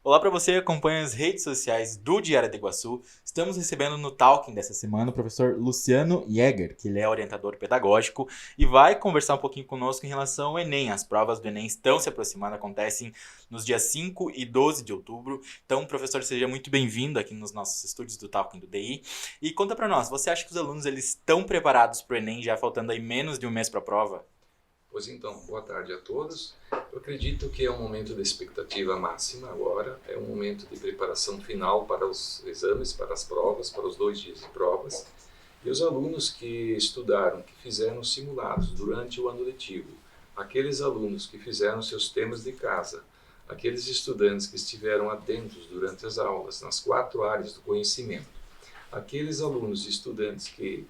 Olá para você que acompanha as redes sociais do Diário de Iguaçu. Estamos recebendo no Talking dessa semana o professor Luciano Jäger, que ele é orientador pedagógico e vai conversar um pouquinho conosco em relação ao Enem. As provas do Enem estão se aproximando, acontecem nos dias 5 e 12 de outubro. Então, professor, seja muito bem-vindo aqui nos nossos estúdios do Talking do DI. E conta para nós, você acha que os alunos eles estão preparados para o Enem, já faltando aí menos de um mês para a prova? Pois então, boa tarde a todos. Eu acredito que é um momento de expectativa máxima agora, é um momento de preparação final para os exames, para as provas, para os 2 dias de provas. E os alunos que estudaram, que fizeram simulados durante o ano letivo, aqueles alunos que fizeram seus temas de casa, aqueles estudantes que estiveram atentos durante as aulas, nas 4 áreas do conhecimento, aqueles alunos e estudantes que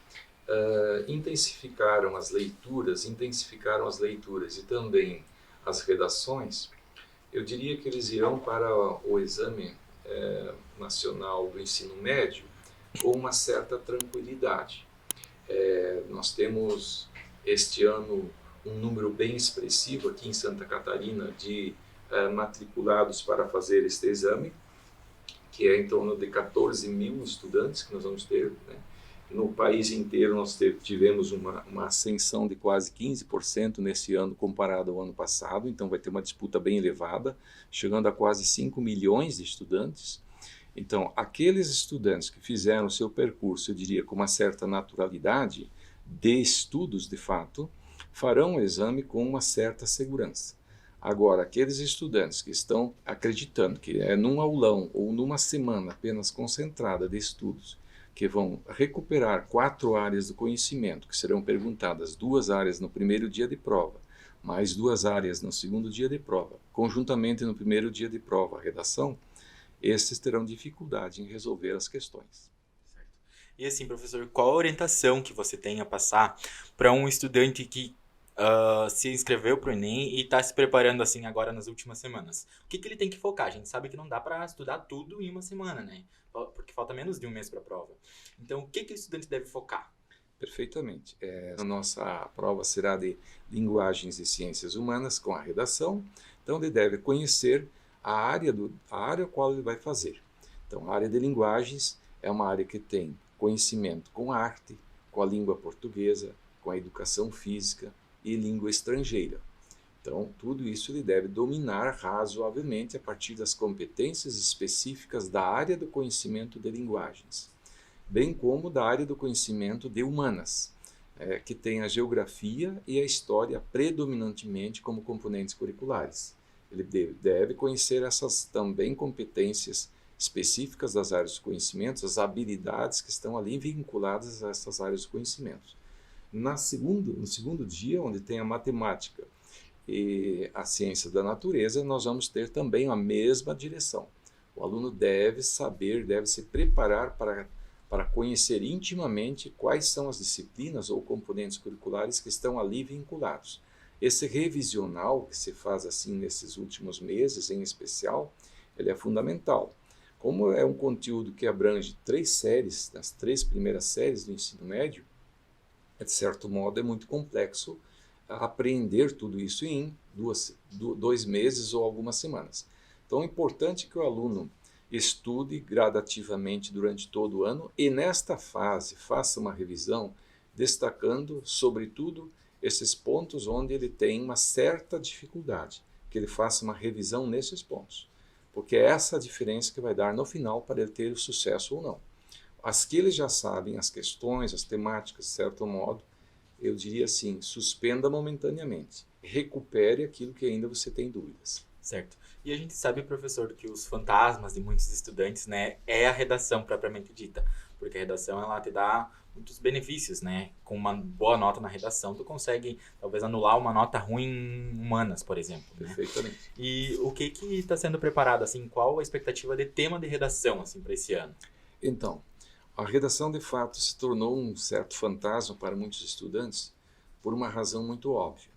intensificaram as leituras e também as redações, eu diria que eles irão para o exame nacional do ensino médio com uma certa tranquilidade. Nós temos este ano um número bem expressivo aqui em Santa Catarina de matriculados para fazer este exame, que é em torno de 14 mil estudantes que nós vamos ter, né? No país inteiro nós tivemos uma ascensão de quase 15% nesse ano comparado ao ano passado, então vai ter uma disputa bem elevada, chegando a quase 5 milhões de estudantes. Então, aqueles estudantes que fizeram o seu percurso, eu diria, com uma certa naturalidade de estudos de fato, farão o exame com uma certa segurança. Agora, aqueles estudantes que estão acreditando que é num aulão ou numa semana apenas concentrada de estudos, que vão recuperar 4 áreas do conhecimento, que serão perguntadas 2 áreas no primeiro dia de prova, mais 2 áreas no segundo dia de prova, conjuntamente no primeiro dia de prova, a redação, esses terão dificuldade em resolver as questões. Certo. E assim, professor, qual a orientação que você tem a passar para um estudante que se inscreveu para o Enem e está se preparando assim agora nas últimas semanas? O que ele tem que focar? A gente sabe que não dá para estudar tudo em uma semana, né? Porque falta menos de um mês para a prova. Então, o que o estudante deve focar? Perfeitamente. A nossa prova será de linguagens e ciências humanas com a redação, então ele deve conhecer a área a qual ele vai fazer. Então, a área de linguagens é uma área que tem conhecimento com a arte, com a língua portuguesa, com a educação física e língua estrangeira. Então, tudo isso ele deve dominar razoavelmente a partir das competências específicas da área do conhecimento de linguagens, bem como da área do conhecimento de humanas, que tem a geografia e a história predominantemente como componentes curriculares. Ele deve conhecer essas também competências específicas das áreas de conhecimento, as habilidades que estão ali vinculadas a essas áreas de conhecimento. No segundo dia, onde tem a matemática e a ciência da natureza, nós vamos ter também a mesma direção. O aluno deve saber, deve se preparar para conhecer intimamente quais são as disciplinas ou componentes curriculares que estão ali vinculados. Esse revisional que se faz assim nesses últimos meses, em especial, ele é fundamental. Como é um conteúdo que abrange 3 séries, das 3 primeiras séries do ensino médio, de certo modo é muito complexo aprender tudo isso em 2 meses ou algumas semanas. Então é importante que o aluno estude gradativamente durante todo o ano e nesta fase faça uma revisão destacando, sobretudo, esses pontos onde ele tem uma certa dificuldade, que ele faça uma revisão nesses pontos, porque é essa a diferença que vai dar no final para ele ter o sucesso ou não. As que eles já sabem, as questões, as temáticas, de certo modo, eu diria assim, suspenda momentaneamente, recupere aquilo que ainda você tem dúvidas. Certo. E a gente sabe, professor, que os fantasmas de muitos estudantes, né, é a redação propriamente dita. Porque a redação, ela te dá muitos benefícios, né? Com uma boa nota na redação, tu consegue, talvez, anular uma nota ruim em humanas, por exemplo. Né? Perfeitamente. E o que está sendo preparado, assim? Qual a expectativa de tema de redação, assim, para esse ano? Então, a redação, de fato, se tornou um certo fantasma para muitos estudantes por uma razão muito óbvia.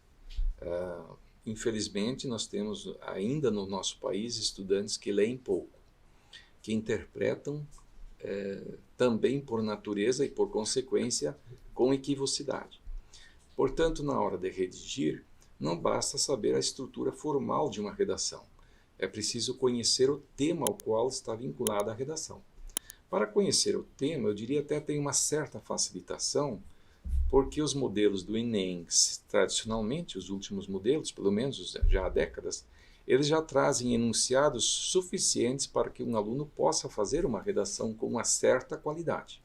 Infelizmente, nós temos ainda no nosso país estudantes que leem pouco, que interpretam também por natureza e por consequência com equivocidade. Portanto, na hora de redigir, não basta saber a estrutura formal de uma redação. É preciso conhecer o tema ao qual está vinculada a redação. Para conhecer o tema, eu diria até tem uma certa facilitação, porque os modelos do Enem, tradicionalmente, os últimos modelos, pelo menos já há décadas, eles já trazem enunciados suficientes para que um aluno possa fazer uma redação com uma certa qualidade.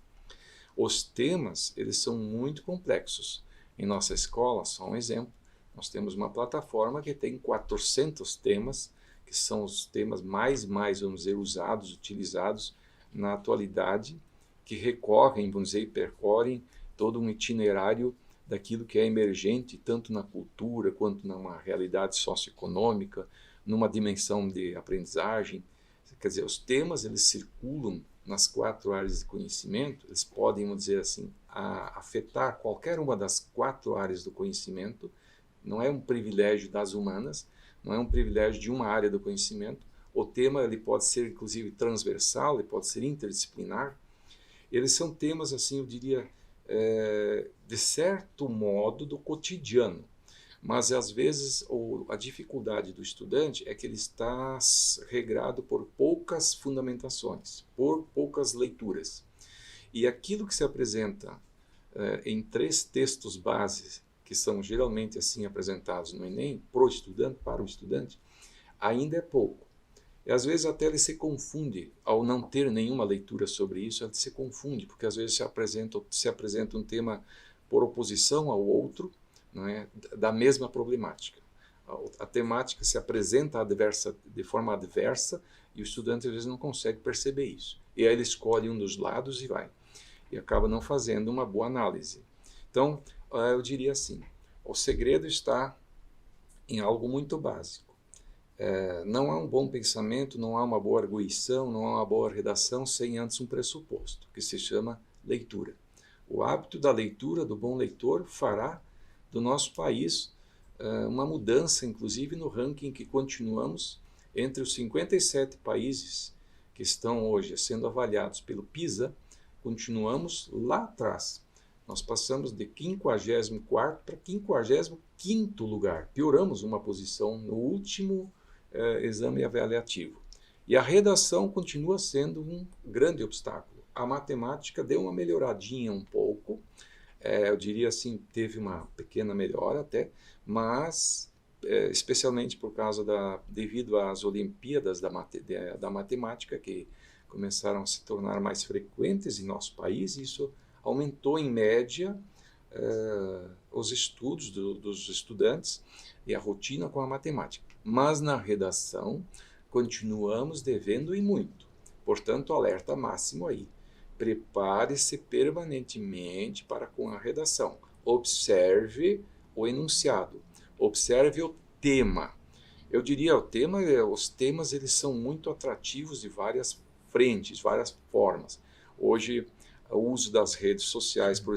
Os temas, eles são muito complexos. Em nossa escola, só um exemplo, nós temos uma plataforma que tem 400 temas, que são os temas mais, vamos dizer, usados, utilizados na atualidade, que recorrem, vamos dizer, e percorrem todo um itinerário daquilo que é emergente, tanto na cultura, quanto numa realidade socioeconômica, numa dimensão de aprendizagem. Quer dizer, os temas, eles circulam nas 4 áreas de conhecimento, eles podem, vamos dizer assim, afetar qualquer uma das 4 áreas do conhecimento. Não é um privilégio das humanas, não é um privilégio de uma área do conhecimento. O tema, ele pode ser, inclusive, transversal, ele pode ser interdisciplinar. Eles são temas, assim, eu diria, de certo modo, do cotidiano. Mas, às vezes, a dificuldade do estudante é que ele está regrado por poucas fundamentações, por poucas leituras. E aquilo que se apresenta em 3 textos bases, que são geralmente assim apresentados no Enem, para o estudante, ainda é pouco. E às vezes até ele se confunde, ao não ter nenhuma leitura sobre isso, ele se confunde, porque às vezes se apresenta um tema por oposição ao outro, não é, da mesma problemática. A temática se apresenta de forma adversa e o estudante às vezes não consegue perceber isso. E aí ele escolhe um dos lados e vai. E acaba não fazendo uma boa análise. Então, eu diria assim, o segredo está em algo muito básico. Não há um bom pensamento, não há uma boa arguição, não há uma boa redação sem antes um pressuposto, que se chama leitura. O hábito da leitura, do bom leitor, fará do nosso país uma mudança, inclusive no ranking que continuamos entre os 57 países que estão hoje sendo avaliados pelo PISA, continuamos lá atrás. Nós passamos de 54º para 55º lugar. Pioramos uma posição no último exame avaliativo. E a redação continua sendo um grande obstáculo. A matemática deu uma melhoradinha um pouco, eu diria assim, teve uma pequena melhora até, mas especialmente devido às Olimpíadas da Matemática, que começaram a se tornar mais frequentes em nosso país, isso aumentou em média os estudos dos estudantes e a rotina com a matemática. Mas na redação continuamos devendo e muito. Portanto, alerta máximo aí. Prepare-se permanentemente para com a redação. Observe o enunciado. Observe o tema. Eu diria, os temas eles são muito atrativos de várias frentes, várias formas. Hoje, o uso das redes sociais, por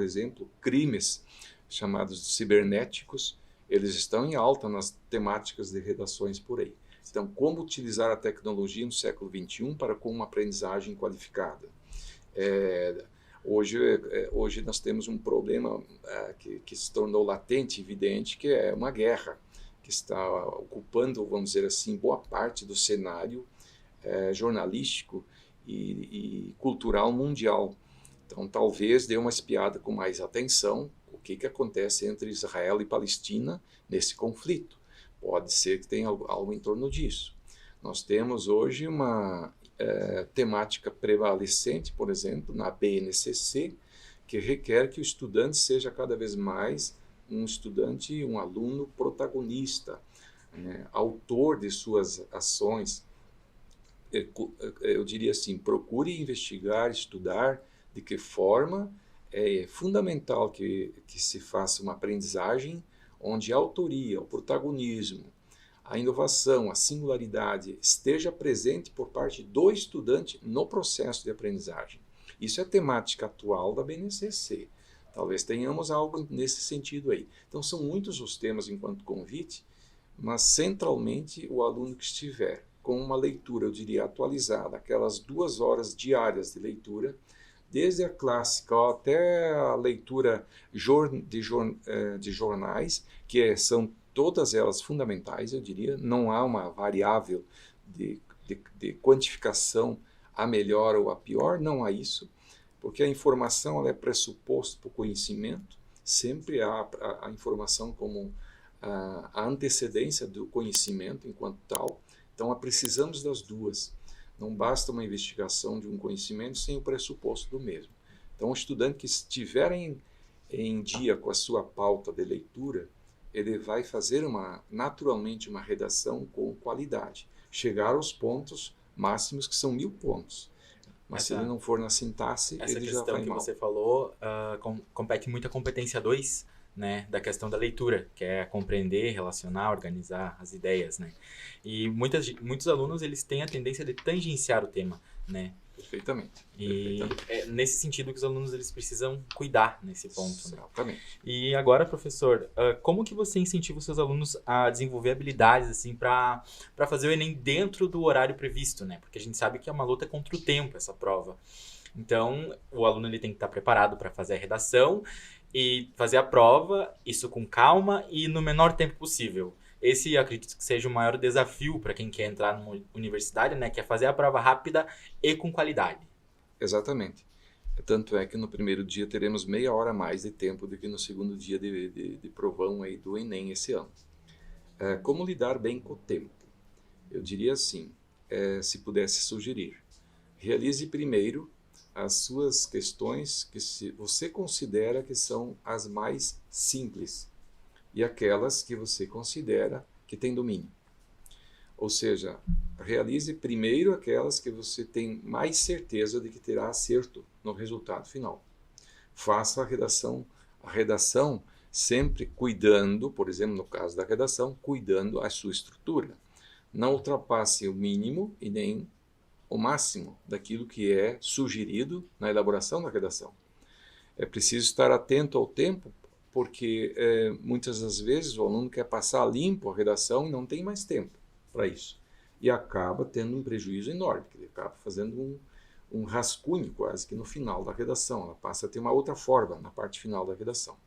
exemplo, crimes chamados cibernéticos, eles estão em alta nas temáticas de redações por aí. Então, como utilizar a tecnologia no século XXI para com uma aprendizagem qualificada? Hoje nós temos um problema que se tornou latente, evidente, que é uma guerra que está ocupando, vamos dizer assim, boa parte do cenário jornalístico e cultural mundial. Então, talvez dê uma espiada com mais atenção o que acontece entre Israel e Palestina nesse conflito. Pode ser que tenha algo em torno disso. Nós temos hoje uma temática prevalecente, por exemplo, na BNCC, que requer que o estudante seja cada vez mais um aluno protagonista, autor de suas ações. Eu diria assim, procure investigar, estudar de que forma é fundamental que se faça uma aprendizagem onde a autoria, o protagonismo, a inovação, a singularidade esteja presente por parte do estudante no processo de aprendizagem. Isso é a temática atual da BNCC. Talvez tenhamos algo nesse sentido aí. Então, são muitos os temas enquanto convite, mas centralmente o aluno que estiver com uma leitura, eu diria, atualizada, aquelas 2 horas diárias de leitura, desde a clássica ó, até a leitura de jornais, são todas elas fundamentais, eu diria. Não há uma variável de quantificação a melhor ou a pior, não há isso, porque a informação ela é pressuposto para o conhecimento, sempre há a informação como a antecedência do conhecimento enquanto tal. Então, precisamos das duas. Não basta uma investigação de um conhecimento sem o pressuposto do mesmo. Então, o estudante que estiver em dia com a sua pauta de leitura, ele vai fazer naturalmente uma redação com qualidade. Chegar aos pontos máximos, que são 1000 pontos. Mas se ele não for na sintaxe, ele já vai mal. Essa questão que você falou compete muito à competência 2, né, da questão da leitura, que é compreender, relacionar, organizar as ideias, né? E muitos alunos, eles têm a tendência de tangenciar o tema, né? Perfeitamente. E é nesse sentido que os alunos eles precisam cuidar nesse ponto. Exatamente. Né? E agora, professor, como que você incentiva os seus alunos a desenvolver habilidades assim para fazer o Enem dentro do horário previsto, né? Porque a gente sabe que é uma luta contra o tempo essa prova. Então, o aluno ele tem que estar preparado para fazer a redação e fazer a prova, isso com calma e no menor tempo possível. Esse, eu acredito que seja o maior desafio para quem quer entrar numa universidade, né? Que é fazer a prova rápida e com qualidade. Exatamente. Tanto é que no primeiro dia teremos meia hora a mais de tempo do que no segundo dia de provão aí do Enem esse ano. Como lidar bem com o tempo? Eu diria assim, se pudesse sugerir, realize primeiro as suas questões que você considera que são as mais simples e aquelas que você considera que tem domínio. Ou seja, realize primeiro aquelas que você tem mais certeza de que terá acerto no resultado final. Faça a redação sempre cuidando, por exemplo, no caso da redação, cuidando a sua estrutura. Não ultrapasse o mínimo e nem o máximo daquilo que é sugerido na elaboração da redação. É preciso estar atento ao tempo, porque muitas das vezes o aluno quer passar limpo a redação e não tem mais tempo para isso. E acaba tendo um prejuízo enorme, porque ele acaba fazendo um rascunho quase que no final da redação. Ela passa a ter uma outra forma na parte final da redação.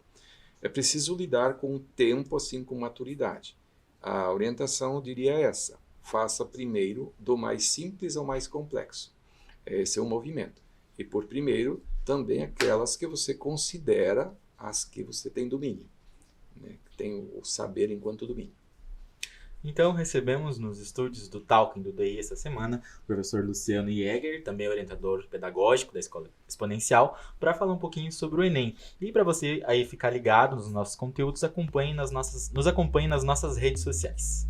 É preciso lidar com o tempo assim com maturidade. A orientação, eu diria, é essa. Faça primeiro do mais simples ao mais complexo. Esse é o movimento. E por primeiro, também aquelas que você considera as que você tem domínio, né? Que tem o saber enquanto domínio. Então, recebemos nos estúdios do Talking do DI essa semana o professor Luciano Jäger, também orientador pedagógico da Escola Exponencial, para falar um pouquinho sobre o Enem. E para você aí ficar ligado nos nossos conteúdos, nos acompanhe nas nossas redes sociais.